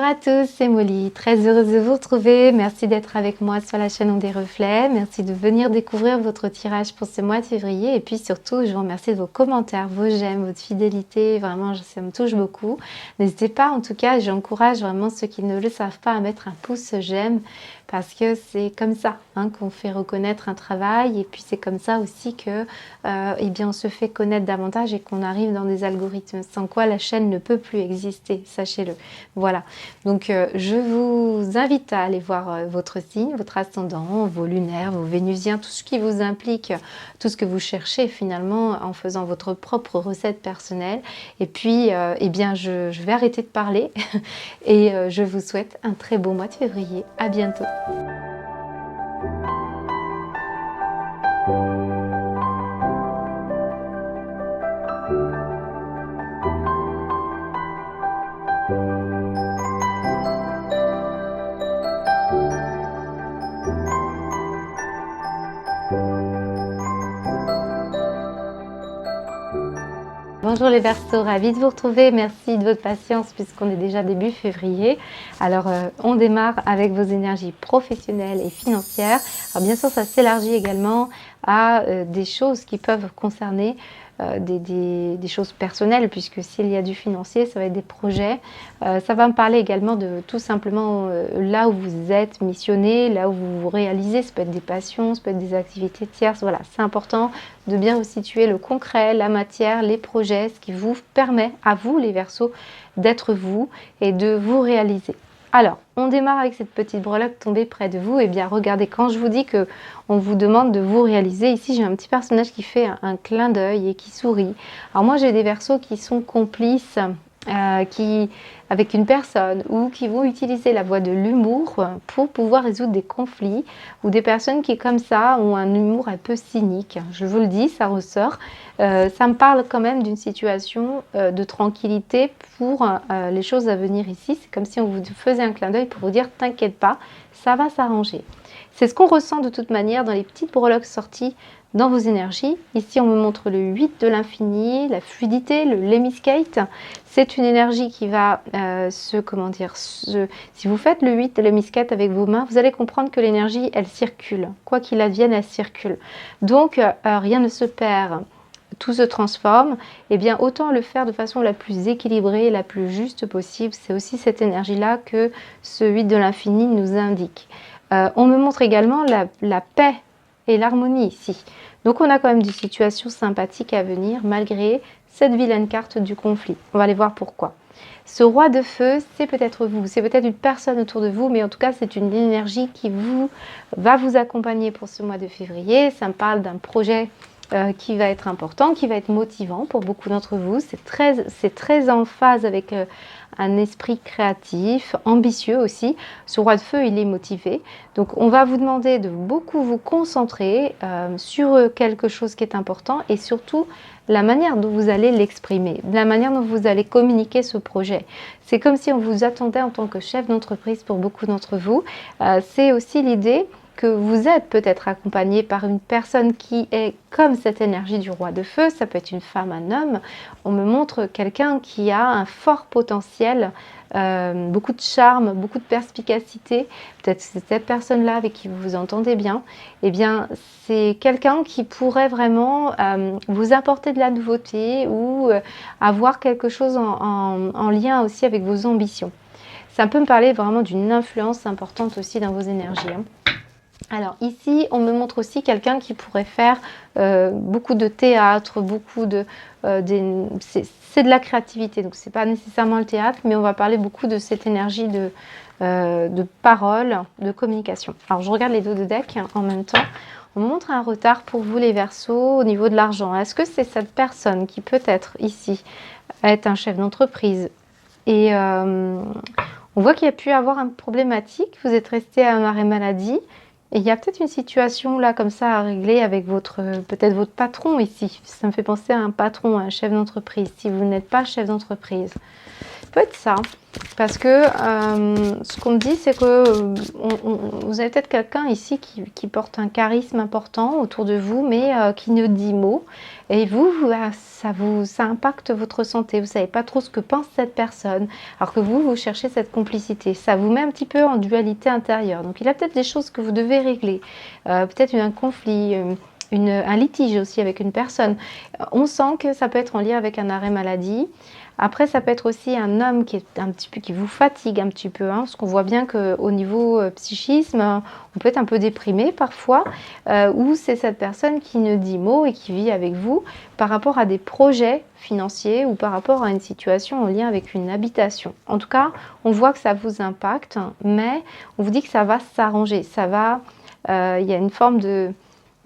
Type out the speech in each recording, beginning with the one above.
à tous, c'est Molly, très heureuse de vous retrouver. Merci d'être avec moi sur la chaîne On des Reflets. Merci de venir découvrir votre tirage pour ce mois de février. Et puis surtout, je vous remercie de vos commentaires, vos j'aime, votre fidélité. Vraiment, ça me touche beaucoup. N'hésitez pas, en tout cas, j'encourage vraiment ceux qui ne le savent pas à mettre un pouce j'aime. Parce que c'est comme ça qu'on fait reconnaître un travail et puis c'est comme ça aussi que eh bien, on se fait connaître davantage et qu'on arrive dans des algorithmes sans quoi la chaîne ne peut plus exister, sachez-le. Voilà, donc je vous invite à aller voir votre signe, votre ascendant, vos lunaires, vos vénusiens, tout ce qui vous implique, tout ce que vous cherchez finalement en faisant votre propre recette personnelle. Et puis, eh bien, je vais arrêter de parler et je vous souhaite un très beau mois de février. À bientôt. Bonjour les Verseaux, ravie de vous retrouver, merci de votre patience puisqu'on est déjà début février. Alors on démarre avec vos énergies professionnelles et financières. Alors bien sûr ça s'élargit également à des choses qui peuvent concerner des choses personnelles, puisque s'il y a du financier, ça va être des projets. Ça va me parler également de tout simplement là où vous êtes missionné, là où vous vous réalisez. Ça peut être des passions, ça peut être des activités tierces. Voilà, c'est important de bien resituer le concret, la matière, les projets, ce qui vous permet à vous, les Verseaux, d'être vous et de vous réaliser. Alors, on démarre avec cette petite breloque tombée près de vous. Et bien, regardez, quand je vous dis que on vous demande de vous réaliser, ici j'ai un petit personnage qui fait un clin d'œil et qui sourit. Alors moi, j'ai des Verseaux qui sont complices avec une personne ou qui vont utiliser la voie de l'humour pour pouvoir résoudre des conflits, ou des personnes qui comme ça ont un humour un peu cynique. Je vous le dis, ça ressort. Ça me parle quand même d'une situation de tranquillité pour les choses à venir ici. C'est comme si on vous faisait un clin d'œil pour vous dire « t'inquiète pas, ça va s'arranger ». C'est ce qu'on ressent de toute manière dans les petites breloques sorties dans vos énergies. Ici, on me montre le 8 de l'infini, la fluidité, le Lemniscate. C'est une énergie qui va si vous faites le 8 de Lemniscate avec vos mains, vous allez comprendre que l'énergie, elle circule. Quoi qu'il advienne, elle circule. Donc, rien ne se perd. Tout se transforme, et bien autant le faire de façon la plus équilibrée, la plus juste possible. C'est aussi cette énergie-là que ce 8 de l'infini nous indique. On me montre également la paix et l'harmonie ici. Donc on a quand même des situations sympathiques à venir malgré cette vilaine carte du conflit. On va aller voir pourquoi. Ce roi de feu, c'est peut-être vous, c'est peut-être une personne autour de vous, mais en tout cas c'est une énergie qui va vous accompagner pour ce mois de février. Ça me parle d'un projet qui va être important, qui va être motivant pour beaucoup d'entre vous. C'est très en phase avec un esprit créatif, ambitieux aussi. Ce roi de feu, il est motivé. Donc on va vous demander de beaucoup vous concentrer sur quelque chose qui est important et surtout la manière dont vous allez l'exprimer, la manière dont vous allez communiquer ce projet. C'est comme si on vous attendait en tant que chef d'entreprise pour beaucoup d'entre vous. C'est aussi l'idée que vous êtes peut-être accompagné par une personne qui est comme cette énergie du roi de feu. Ça peut être une femme, un homme. On me montre quelqu'un qui a un fort potentiel, beaucoup de charme, beaucoup de perspicacité. Peut-être c'est cette personne-là avec qui vous vous entendez bien. Eh bien, c'est quelqu'un qui pourrait vraiment vous apporter de la nouveauté ou avoir quelque chose en lien aussi avec vos ambitions. Ça peut me parler vraiment d'une influence importante aussi dans vos énergies. Alors ici, on me montre aussi quelqu'un qui pourrait faire beaucoup de théâtre, c'est de la créativité, donc c'est pas nécessairement le théâtre, mais on va parler beaucoup de cette énergie de parole, de communication. Alors je regarde les dos de deck en même temps. On me montre un retard pour vous les Verseaux au niveau de l'argent. Est-ce que c'est cette personne qui peut-être ici est un chef d'entreprise et on voit qu'il y a pu avoir une problématique, vous êtes resté à un arrêt maladie. Et il y a peut-être une situation là comme ça à régler avec peut-être votre patron ici. Ça me fait penser à un patron, à un chef d'entreprise, si vous n'êtes pas chef d'entreprise. peut être ça. Parce que ce qu'on me dit, c'est que vous avez peut-être quelqu'un ici qui porte un charisme important autour de vous, mais qui ne dit mot. Et vous, ça impacte votre santé. Vous ne savez pas trop ce que pense cette personne. Alors que vous cherchez cette complicité. Ça vous met un petit peu en dualité intérieure. Donc il y a peut-être des choses que vous devez régler. Peut-être un conflit, un litige aussi avec une personne. On sent que ça peut être en lien avec un arrêt maladie. Après, ça peut être aussi un homme qui est un petit peu, qui vous fatigue un petit peu, parce qu'on voit bien qu'au niveau psychisme, on peut être un peu déprimé parfois, ou c'est cette personne qui ne dit mot et qui vit avec vous par rapport à des projets financiers ou par rapport à une situation en lien avec une habitation. En tout cas, on voit que ça vous impacte, mais on vous dit que ça va s'arranger, il y a une forme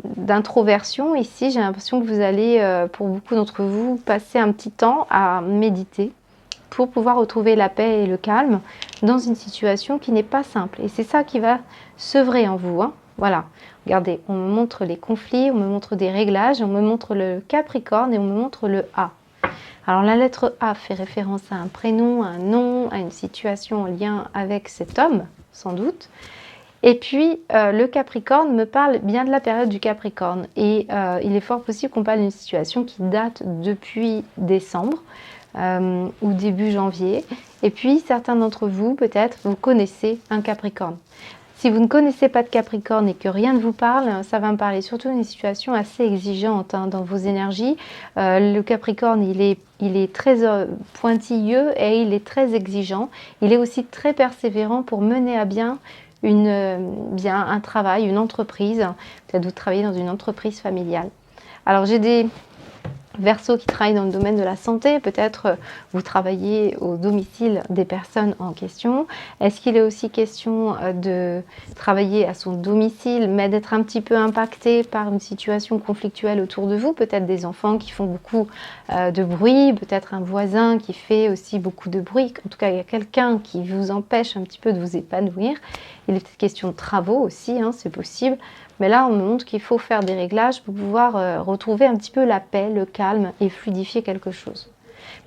d'introversion ici. J'ai l'impression que vous allez, pour beaucoup d'entre vous, passer un petit temps à méditer pour pouvoir retrouver la paix et le calme dans une situation qui n'est pas simple. Et c'est ça qui va s'œuvrer en vous. Voilà. Regardez, on me montre les conflits, on me montre des réglages, on me montre le Capricorne et on me montre le A. Alors la lettre A fait référence à un prénom, à un nom, à une situation en lien avec cet homme, sans doute. Et puis, le Capricorne me parle bien de la période du Capricorne. Et il est fort possible qu'on parle d'une situation qui date depuis décembre ou début janvier. Et puis, certains d'entre vous, peut-être, vous connaissez un Capricorne. Si vous ne connaissez pas de Capricorne et que rien ne vous parle, ça va me parler surtout d'une situation assez exigeante dans vos énergies. Le Capricorne, il est très pointilleux et il est très exigeant. Il est aussi très persévérant pour mener à bien un travail, une entreprise. Peut-être vous travaillez dans une entreprise familiale. Alors j'ai des Verseaux qui travaillent dans le domaine de la santé, peut-être vous travaillez au domicile des personnes en question. Est-ce qu'il est aussi question de travailler à son domicile, mais d'être un petit peu impacté par une situation conflictuelle autour de vous? Peut-être des enfants qui font beaucoup de bruit, peut-être un voisin qui fait aussi beaucoup de bruit. En tout cas, il y a quelqu'un qui vous empêche un petit peu de vous épanouir. Il est peut-être question de travaux aussi, c'est possible. Mais là, on me montre qu'il faut faire des réglages pour pouvoir retrouver un petit peu la paix, le calme et fluidifier quelque chose.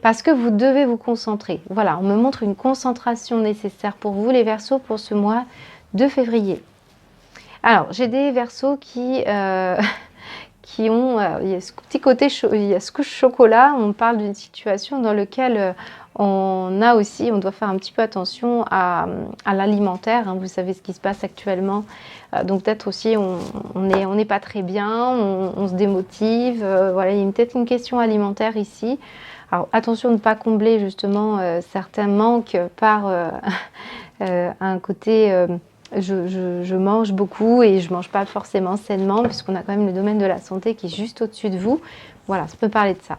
Parce que vous devez vous concentrer. Voilà, on me montre une concentration nécessaire pour vous, les Verseaux, pour ce mois de février. Alors, j'ai des Verseaux qui ont... il y a ce petit côté, il y a ce couche chocolat. On parle d'une situation dans laquelle... on doit faire un petit peu attention à l'alimentaire. Vous savez ce qui se passe actuellement. Donc peut-être aussi on n'est pas très bien, on se démotive. Voilà, il y a peut-être une question alimentaire ici. Alors attention de ne pas combler justement certains manques par un côté... je mange beaucoup et je ne mange pas forcément sainement puisqu'on a quand même le domaine de la santé qui est juste au-dessus de vous. Voilà, ça peut parler de ça.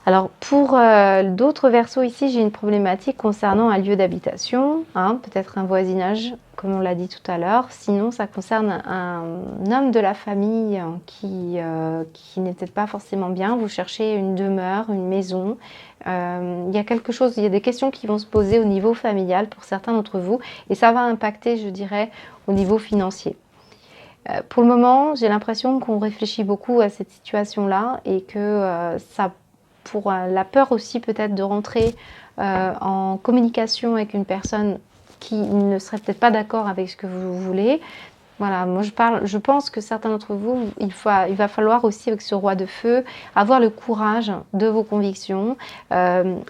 Alors pour d'autres Verseaux ici, j'ai une problématique concernant un lieu d'habitation, peut-être un voisinage, comme on l'a dit tout à l'heure. Sinon, ça concerne un homme de la famille qui n'est peut-être pas forcément bien. Vous cherchez une demeure, une maison. Il y a des questions qui vont se poser au niveau familial pour certains d'entre vous. Et ça va impacter, je dirais, au niveau financier. Pour le moment, j'ai l'impression qu'on réfléchit beaucoup à cette situation-là et que ça pour la peur aussi peut-être de rentrer en communication avec une personne qui ne serait peut-être pas d'accord avec ce que vous voulez. Voilà, moi je pense que certains d'entre vous, il va falloir aussi avec ce roi de feu, avoir le courage de vos convictions,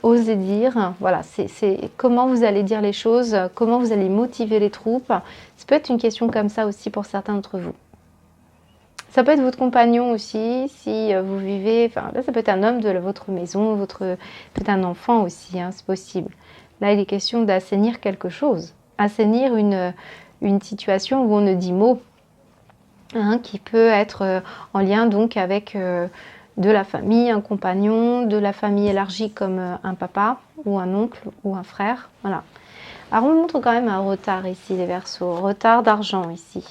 oser dire, voilà, c'est comment vous allez dire les choses, comment vous allez motiver les troupes. Ça peut être une question comme ça aussi pour certains d'entre vous. Ça peut être votre compagnon aussi, si vous vivez... Enfin, là, ça peut être un homme de votre maison, peut-être un enfant aussi, c'est possible. Là, il est question d'assainir quelque chose. Assainir une situation où on ne dit mot, qui peut être en lien donc avec de la famille, un compagnon, de la famille élargie comme un papa ou un oncle ou un frère. Voilà. Alors, on montre quand même un retard ici, les Verseaux. Retard d'argent ici.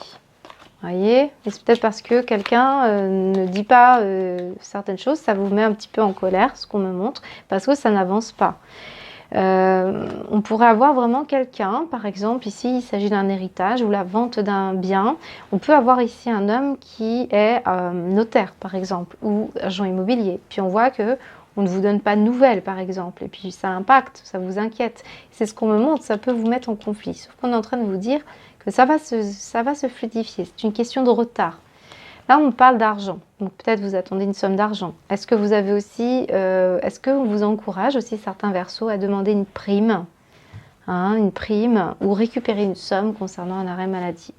Voyez, et c'est peut-être parce que quelqu'un ne dit pas certaines choses, ça vous met un petit peu en colère, ce qu'on me montre, parce que ça n'avance pas. On pourrait avoir vraiment quelqu'un, par exemple, ici il s'agit d'un héritage ou la vente d'un bien. On peut avoir ici un homme qui est notaire, par exemple, ou agent immobilier. Puis on voit que on ne vous donne pas de nouvelles par exemple, et puis ça impacte, ça vous inquiète. C'est ce qu'on me montre, ça peut vous mettre en conflit. Sauf qu'on est en train de vous dire que ça va se fluidifier, c'est une question de retard. Là, on parle d'argent, donc peut-être vous attendez une somme d'argent. Est-ce que vous avez aussi, est-ce qu'on vous encourage aussi certains Verseaux à demander une prime, hein, une prime, ou récupérer une somme concernant un arrêt maladie?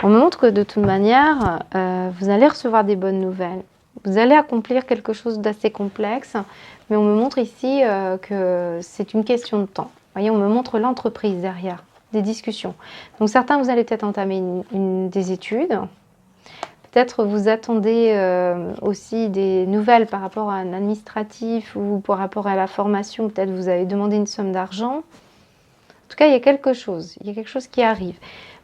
On me montre que de toute manière, vous allez recevoir des bonnes nouvelles. Vous allez accomplir quelque chose d'assez complexe, mais on me montre ici que c'est une question de temps. Vous voyez, on me montre l'entreprise derrière, des discussions. Donc certains, vous allez peut-être entamer des études. Peut-être vous attendez aussi des nouvelles par rapport à un administratif ou par rapport à la formation. Peut-être vous avez demandé une somme d'argent. En tout cas, il y a quelque chose qui arrive.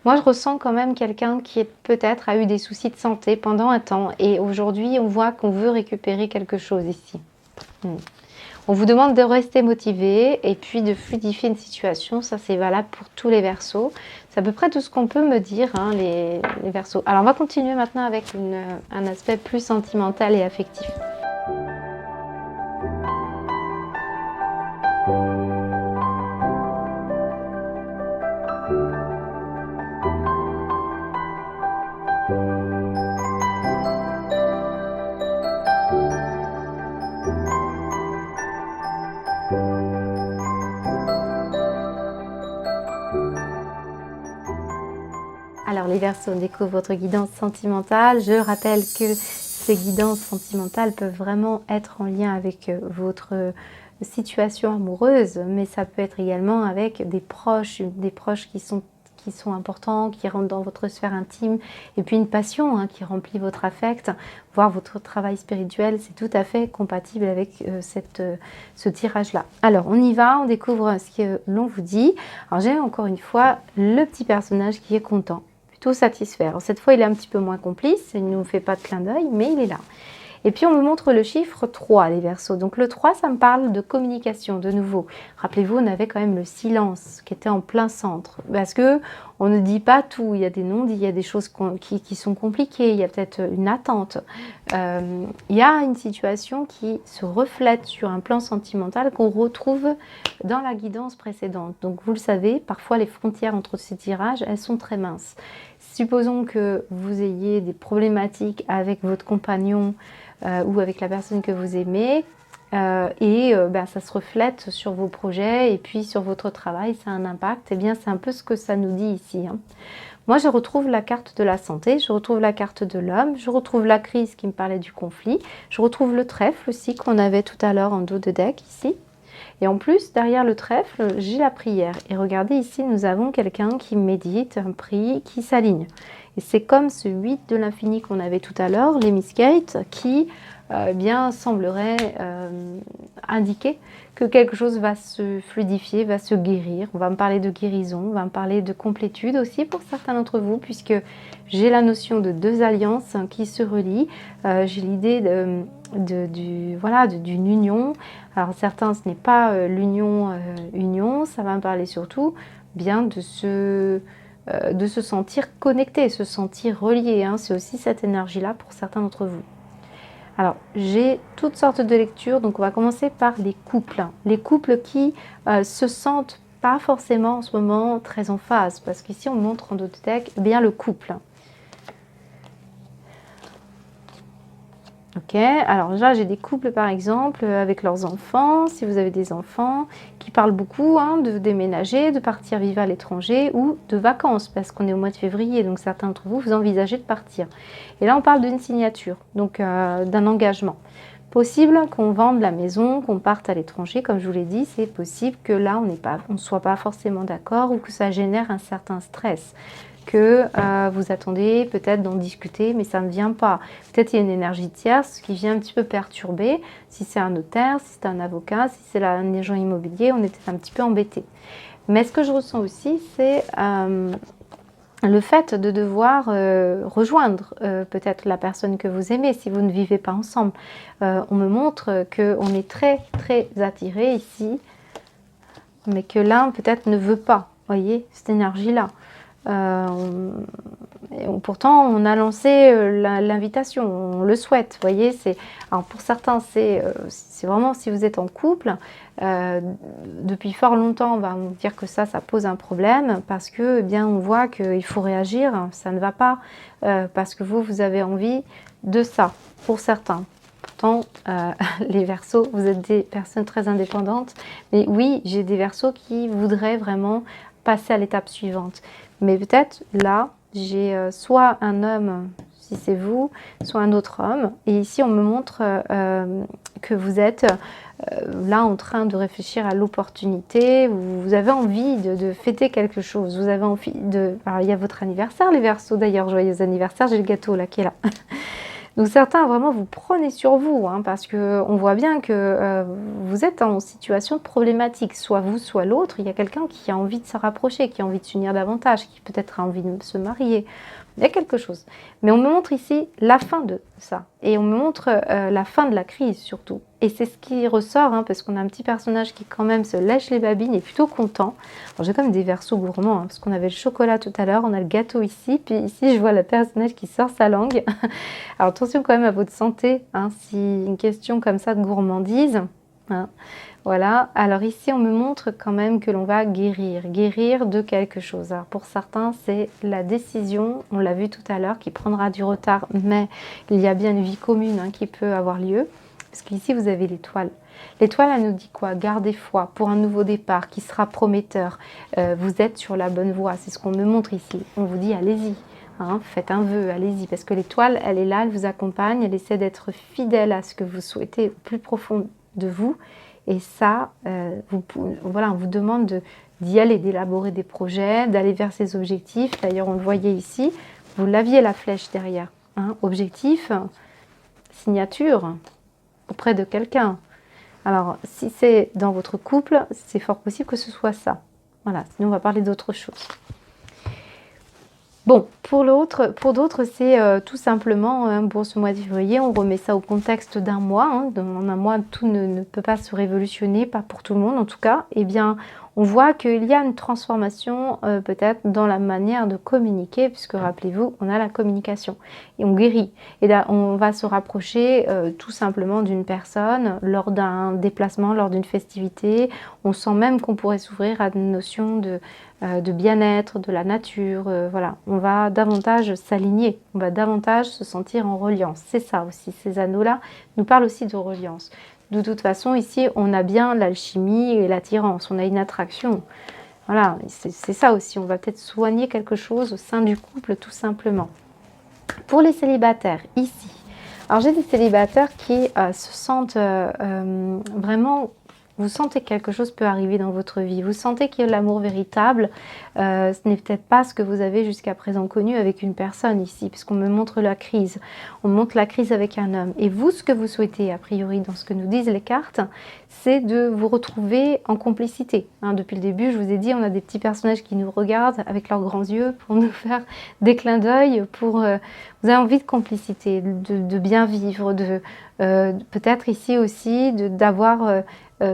Moi, je ressens quand même quelqu'un qui peut-être a eu des soucis de santé pendant un temps. Et aujourd'hui, on voit qu'on veut récupérer quelque chose ici. On vous demande de rester motivé et puis de fluidifier une situation. Ça, c'est valable pour tous les Verseaux. C'est à peu près tout ce qu'on peut me dire, hein, les Verseaux. Alors, on va continuer maintenant avec un aspect plus sentimental et affectif. Alors les Verseaux, on découvre votre guidance sentimentale. Je rappelle que ces guidances sentimentales peuvent vraiment être en lien avec votre situation amoureuse, mais ça peut être également avec des proches qui sont importants, qui rentrent dans votre sphère intime, et puis une passion hein, qui remplit votre affect, voire votre travail spirituel, c'est tout à fait compatible avec ce tirage-là. Alors on y va, on découvre ce que l'on vous dit. Alors j'ai encore une fois le petit personnage qui est content, plutôt satisfait. Alors cette fois il est un petit peu moins complice, il ne nous fait pas de clin d'œil, mais il est là. Et puis on me montre le chiffre 3, les Verseaux. Donc le 3, ça me parle de communication, de nouveau. Rappelez-vous, on avait quand même le silence qui était en plein centre. Parce que on ne dit pas tout, il y a des non-dits, il y a des choses qui sont compliquées, il y a peut-être une attente. Il y a une situation qui se reflète sur un plan sentimental qu'on retrouve dans la guidance précédente. Donc vous le savez, parfois les frontières entre ces tirages, elles sont très minces. Supposons que vous ayez des problématiques avec votre compagnon ou avec la personne que vous aimez ça se reflète sur vos projets et puis sur votre travail, ça a un impact. Et bien c'est un peu ce que ça nous dit ici. Hein. Moi je retrouve la carte de la santé, je retrouve la carte de l'homme, je retrouve la crise qui me parlait du conflit, je retrouve le trèfle aussi qu'on avait tout à l'heure en dos de deck ici. Et en plus, derrière le trèfle, j'ai la prière. Et regardez ici, nous avons quelqu'un qui médite, un prix, qui s'aligne. Et c'est comme ce 8 de l'infini qu'on avait tout à l'heure, l'hémiscate, qui semblerait indiquer que quelque chose va se fluidifier, va se guérir. On va me parler de guérison, on va me parler de complétude aussi pour certains d'entre vous, puisque j'ai la notion de 2 alliances qui se relient. J'ai l'idée d'une union. Alors certains, ce n'est pas union, ça va me parler surtout bien de se sentir connecté, se sentir relié. Hein. C'est aussi cette énergie-là pour certains d'entre vous. Alors, j'ai toutes sortes de lectures, donc on va commencer par les couples. Les couples qui se sentent pas forcément en ce moment très en phase, parce qu'ici on montre en dos de deck bien le couple. Ok, alors là j'ai des couples par exemple avec leurs enfants, si vous avez des enfants, qui parlent beaucoup hein, de déménager, de partir vivre à l'étranger ou de vacances, parce qu'on est au mois de février, donc certains d'entre vous, vous envisagez de partir. Et là on parle d'une signature, donc d'un engagement. Possible qu'on vende la maison, qu'on parte à l'étranger, comme je vous l'ai dit, c'est possible que là on ne soit pas forcément d'accord ou que ça génère un certain stress. Que vous attendez peut-être d'en discuter, mais ça ne vient pas. Peut-être il y a une énergie tierce qui vient un petit peu perturber. Si c'est un notaire, si c'est un avocat, si c'est un agent immobilier, on était un petit peu embêté. Mais ce que je ressens aussi, c'est le fait de devoir rejoindre peut-être la personne que vous aimez si vous ne vivez pas ensemble. On me montre qu'on est très très attiré ici, mais que l'un peut-être ne veut pas, voyez, cette énergie-là. pourtant, on a lancé l'invitation, on le souhaite. Vous voyez, alors pour certains, c'est vraiment si vous êtes en couple, depuis fort longtemps, on va vous dire que ça pose un problème parce que, eh bien, on voit qu'il faut réagir, ça ne va pas, parce que vous avez envie de ça, pour certains. Pourtant, les Verseaux, vous êtes des personnes très indépendantes, mais oui, j'ai des Verseaux qui voudraient vraiment passer à l'étape suivante. Mais peut-être là, j'ai soit un homme, si c'est vous, soit un autre homme. Et ici, on me montre que vous êtes là en train de réfléchir à l'opportunité. Vous avez envie de fêter quelque chose. Vous avez envie de... Alors, il y a votre anniversaire, les Verseaux d'ailleurs. Joyeux anniversaire, j'ai le gâteau là qui est là. Donc certains, vraiment, vous prenez sur vous, hein, parce qu'on voit bien que vous êtes en situation problématique, soit vous, soit l'autre. Il y a quelqu'un qui a envie de se rapprocher, qui a envie de s'unir davantage, qui peut-être a envie de se marier. Il y a quelque chose. Mais on me montre ici la fin de ça. Et on me montre la fin de la crise, surtout. Et c'est ce qui ressort, hein, parce qu'on a un petit personnage qui, quand même, se lèche les babines et est plutôt content. Alors, j'ai quand même des Verseaux gourmands, hein, parce qu'on avait le chocolat tout à l'heure, on a le gâteau ici, puis ici, je vois le personnage qui sort sa langue. Alors, attention quand même à votre santé, hein, si une question comme ça de gourmandise, hein. Voilà, alors ici on me montre quand même que l'on va guérir de quelque chose. Alors pour certains c'est la décision, on l'a vu tout à l'heure, qui prendra du retard, mais il y a bien une vie commune, hein, qui peut avoir lieu. Parce qu'ici vous avez l'étoile. L'étoile elle nous dit quoi? Gardez foi pour un nouveau départ qui sera prometteur. Vous êtes sur la bonne voie, c'est ce qu'on me montre ici. On vous dit allez-y. Hein, faites un vœu, allez-y, parce que l'étoile, elle est là, elle vous accompagne, elle essaie d'être fidèle à ce que vous souhaitez au plus profond de vous. Et ça, voilà, on vous demande d'y aller, d'élaborer des projets, d'aller vers ces objectifs. D'ailleurs, on le voyait ici, vous l'aviez la flèche derrière. Hein, objectif, signature auprès de quelqu'un. Alors, si c'est dans votre couple, c'est fort possible que ce soit ça. Voilà, sinon on va parler d'autre chose. Bon, pour d'autres, c'est tout simplement, hein, pour ce mois de février, on remet ça au contexte d'un mois. Hein, dans un mois, tout ne peut pas se révolutionner, pas pour tout le monde en tout cas. Eh bien, on voit qu'il y a une transformation peut-être dans la manière de communiquer, puisque rappelez-vous, on a la communication et on guérit. Et là, on va se rapprocher tout simplement d'une personne lors d'un déplacement, lors d'une festivité. On sent même qu'on pourrait s'ouvrir à une notion de bien-être, de la nature. Voilà, on va davantage s'aligner, on va davantage se sentir en reliance. C'est ça aussi, ces anneaux-là nous parlent aussi de reliance. De toute façon, ici, on a bien l'alchimie et l'attirance, on a une attraction. Voilà, c'est ça aussi, on va peut-être soigner quelque chose au sein du couple, tout simplement. Pour les célibataires, ici, alors j'ai des célibataires qui se sentent vraiment... Vous sentez que quelque chose peut arriver dans votre vie. Vous sentez qu'il y a l'amour véritable. Ce n'est peut-être pas ce que vous avez jusqu'à présent connu avec une personne ici, puisqu'on me montre la crise. On montre la crise avec un homme. Et vous, ce que vous souhaitez, a priori, dans ce que nous disent les cartes, c'est de vous retrouver en complicité. Hein, depuis le début, je vous ai dit, on a des petits personnages qui nous regardent avec leurs grands yeux pour nous faire des clins d'œil. Vous avez envie de complicité, de bien vivre, peut-être ici aussi d'avoir...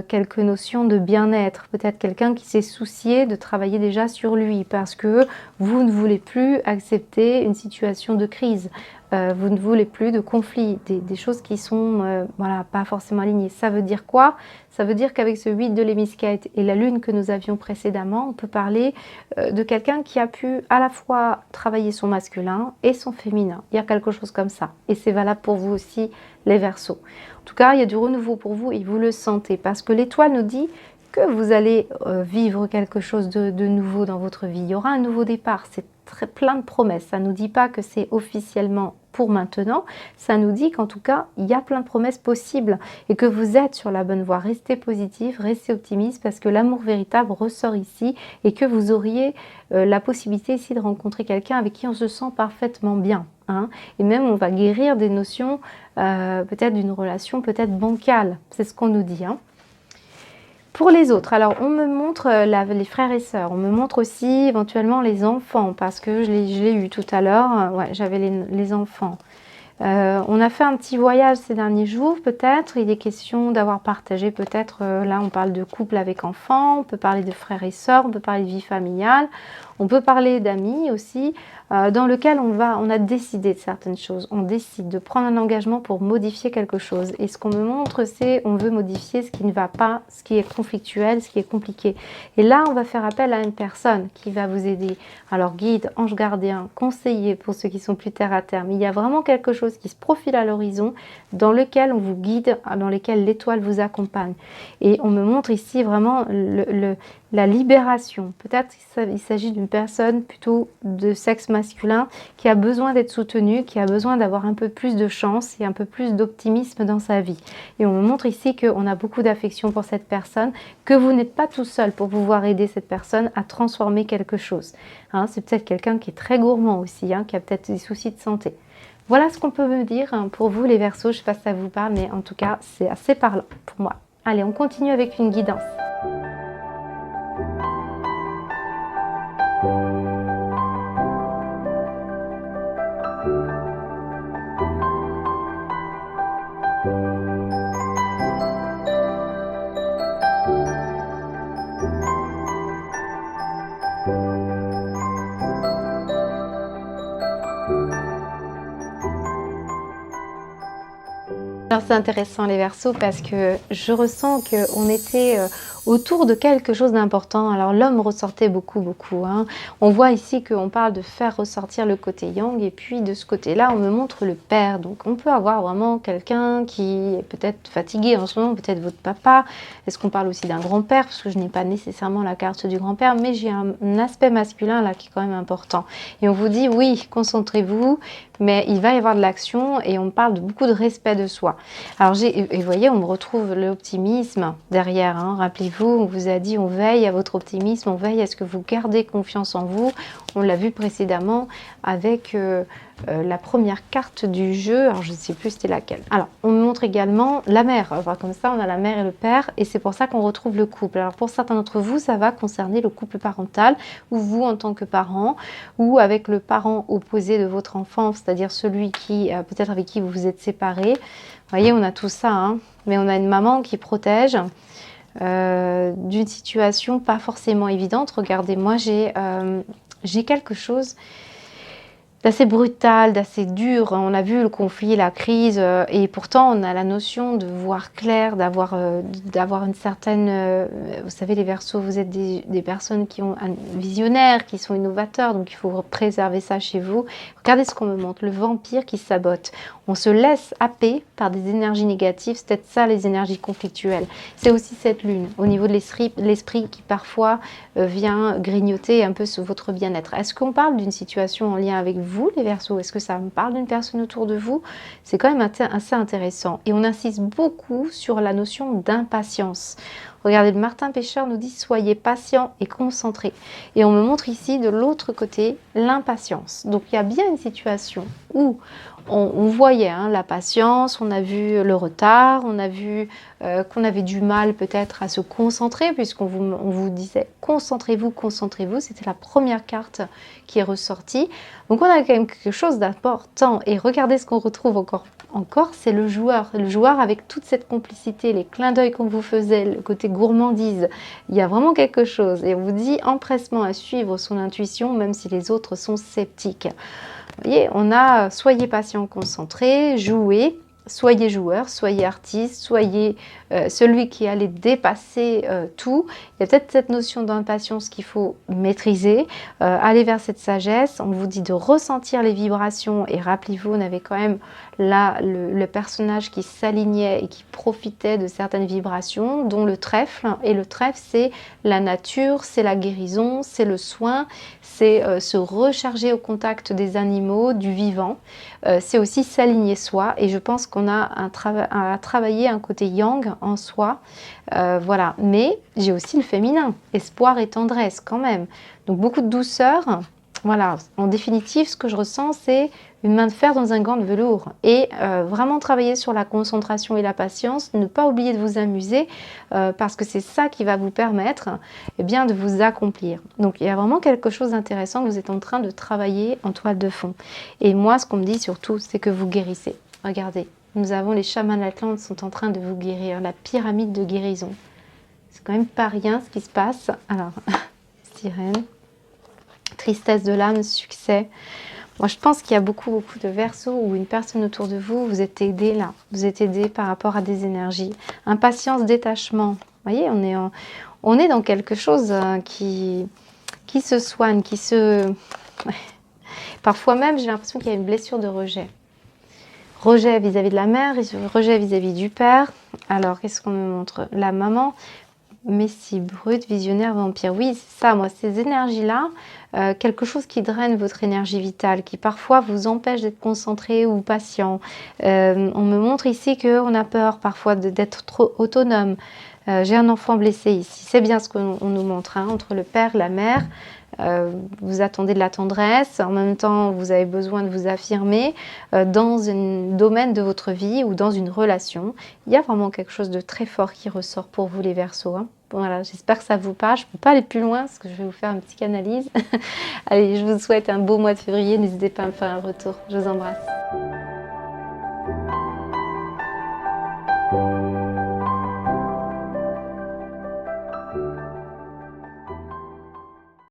quelques notions de bien-être, peut-être quelqu'un qui s'est soucié de travailler déjà sur lui parce que vous ne voulez plus accepter une situation de crise, vous ne voulez plus de conflit, des choses qui sont voilà, pas forcément alignées. Ça veut dire quoi? Ça veut dire qu'avec ce 8 de l'hémisquette et la lune que nous avions précédemment, on peut parler de quelqu'un qui a pu à la fois travailler son masculin et son féminin. Il y a quelque chose comme ça et c'est valable pour vous aussi les Verseaux. En tout cas, il y a du renouveau pour vous et vous le sentez parce que l'étoile nous dit que vous allez vivre quelque chose de nouveau dans votre vie. Il y aura un nouveau départ, c'est plein de promesses. Ça ne nous dit pas que c'est officiellement pour maintenant, ça nous dit qu'en tout cas, il y a plein de promesses possibles et que vous êtes sur la bonne voie. Restez positif, restez optimiste parce que l'amour véritable ressort ici et que vous auriez la possibilité ici de rencontrer quelqu'un avec qui on se sent parfaitement bien. Hein. Et même on va guérir des notions peut-être d'une relation peut-être bancale, c'est ce qu'on nous dit. Hein. Pour les autres, alors on me montre les frères et sœurs, on me montre aussi éventuellement les enfants parce que je l'ai eu tout à l'heure, ouais, j'avais les enfants. On a fait un petit voyage ces derniers jours peut-être, il est question d'avoir partagé peut-être, là on parle de couple avec enfants, on peut parler de frères et sœurs, on peut parler de vie familiale, On peut parler d'amis aussi, dans lequel on a décidé de certaines choses. On décide de prendre un engagement pour modifier quelque chose. Et ce qu'on me montre, c'est on veut modifier ce qui ne va pas, ce qui est conflictuel, ce qui est compliqué. Et là, on va faire appel à une personne qui va vous aider. Alors guide, ange gardien, conseiller pour ceux qui sont plus terre à terre. Mais il y a vraiment quelque chose qui se profile à l'horizon, dans lequel on vous guide, dans lequel l'étoile vous accompagne. Et on me montre ici vraiment la libération. Peut-être qu'il s'agit d'une personne plutôt de sexe masculin qui a besoin d'être soutenue, qui a besoin d'avoir un peu plus de chance et un peu plus d'optimisme dans sa vie. Et on me montre ici qu'on a beaucoup d'affection pour cette personne, que vous n'êtes pas tout seul pour pouvoir aider cette personne à transformer quelque chose. Hein, c'est peut-être quelqu'un qui est très gourmand aussi, hein, qui a peut-être des soucis de santé. Voilà ce qu'on peut me dire hein, pour vous les Verseaux. Je ne sais pas si ça vous parle, mais en tout cas, c'est assez parlant pour moi. Allez, on continue avec une guidance. Alors c'est intéressant les Verseaux parce que je ressens qu'on était autour de quelque chose d'important. Alors l'homme ressortait beaucoup. Hein. On voit ici qu'on parle de faire ressortir le côté yang et puis de ce côté-là on me montre le père. Donc on peut avoir vraiment quelqu'un qui est peut-être fatigué en ce moment, peut-être votre papa. Est-ce qu'on parle aussi d'un grand-père? Parce que je n'ai pas nécessairement la carte du grand-père, mais j'ai un aspect masculin là qui est quand même important. Et on vous dit oui, concentrez-vous, mais il va y avoir de l'action et on parle de beaucoup de respect de soi. Alors et vous voyez, on me retrouve l'optimisme derrière. Hein. Rappelez-vous, on vous a dit on veille à votre optimisme, on veille à ce que vous gardez confiance en vous. On l'a vu précédemment avec la première carte du jeu. Alors je ne sais plus c'était laquelle. Alors on me montre également la mère. Alors, comme ça, on a la mère et le père et c'est pour ça qu'on retrouve le couple. Alors pour certains d'entre vous, ça va concerner le couple parental ou vous en tant que parent ou avec le parent opposé de votre enfant, c'est-à-dire celui qui peut-être avec qui vous vous êtes séparés. Vous voyez, on a tout ça, hein, mais on a une maman qui protège d'une situation pas forcément évidente. Regardez, moi j'ai quelque chose d'assez brutal, d'assez dur. On a vu le conflit, la crise, et pourtant on a la notion de voir clair, d'avoir une certaine... vous savez, les Verseaux, vous êtes des personnes qui ont un visionnaire, qui sont innovateurs, donc il faut préserver ça chez vous. Regardez ce qu'on me montre, le vampire qui sabote. On se laisse happer par des énergies négatives, c'est peut-être ça les énergies conflictuelles. C'est aussi cette lune, au niveau de l'esprit qui parfois vient grignoter un peu votre bien-être. Est-ce qu'on parle d'une situation en lien avec vous, les Verseaux? Est-ce que ça me parle d'une personne autour de vous? C'est quand même assez intéressant. Et on insiste beaucoup sur la notion d'impatience. Regardez, le Martin Pêcheur nous dit « Soyez patient et concentré ». Et on me montre ici, de l'autre côté, l'impatience. Donc, il y a bien une situation où on voyait hein, la patience, on a vu le retard, on a vu qu'on avait du mal peut-être à se concentrer, puisqu'on vous disait « Concentrez-vous, concentrez-vous ». C'était la première carte qui est ressortie. Donc, on a quand même quelque chose d'important. Et regardez ce qu'on retrouve encore, c'est le joueur. Le joueur avec toute cette complicité, les clins d'œil qu'on vous faisait, le côté gourmandise. Il y a vraiment quelque chose. Et on vous dit empressement à suivre son intuition, même si les autres sont sceptiques. Vous voyez, on a soyez patient, concentré, jouez. Soyez joueur, soyez artiste, soyez celui qui allait dépasser tout. Il y a peut-être cette notion d'impatience qu'il faut maîtriser, aller vers cette sagesse. On vous dit de ressentir les vibrations et rappelez-vous, on avait quand même là le personnage qui s'alignait et qui profitait de certaines vibrations, dont le trèfle. Et le trèfle, c'est la nature, c'est la guérison, c'est le soin, c'est se recharger au contact des animaux, du vivant. C'est aussi s'aligner soi et je pense qu'on a à travailler un côté yang en soi, voilà. Mais j'ai aussi le féminin, espoir et tendresse quand même, donc beaucoup de douceur. Voilà, en définitive, ce que je ressens, c'est une main de fer dans un gant de velours. Et vraiment travailler sur la concentration et la patience, ne pas oublier de vous amuser, parce que c'est ça qui va vous permettre eh bien, de vous accomplir. Donc il y a vraiment quelque chose d'intéressant que vous êtes en train de travailler en toile de fond. Et moi, ce qu'on me dit surtout, c'est que vous guérissez. Regardez, nous avons les chamans d'Atlante sont en train de vous guérir, la pyramide de guérison. C'est quand même pas rien ce qui se passe. Alors, sirène. tristesse de l'âme, succès. Moi, je pense qu'il y a beaucoup de Verseaux où une personne autour de vous, vous êtes aidé là. Vous êtes aidé par rapport à des énergies. Impatience, détachement. Vous voyez, on est dans quelque chose qui se soigne, qui se... Ouais. Parfois même, j'ai l'impression qu'il y a une blessure de rejet. Rejet vis-à-vis de la mère, rejet vis-à-vis du père. Alors, qu'est-ce qu'on me montre? La maman, Messie, brute, visionnaire, vampire. Oui, c'est ça, moi, ces énergies-là, quelque chose qui draine votre énergie vitale, qui parfois vous empêche d'être concentré ou patient. On me montre ici qu'on a peur parfois d'être trop autonome. J'ai un enfant blessé ici. C'est bien ce qu'on nous montre, hein, entre le père, la mère. Vous attendez de la tendresse, en même temps vous avez besoin de vous affirmer dans un domaine de votre vie ou dans une relation. Il y a vraiment quelque chose de très fort qui ressort pour vous les Verseaux, hein. Voilà, j'espère que ça vous parle. Je ne peux pas aller plus loin parce que je vais vous faire une psychanalyse. Allez, je vous souhaite un beau mois de février. N'hésitez pas à me faire un retour. Je vous embrasse.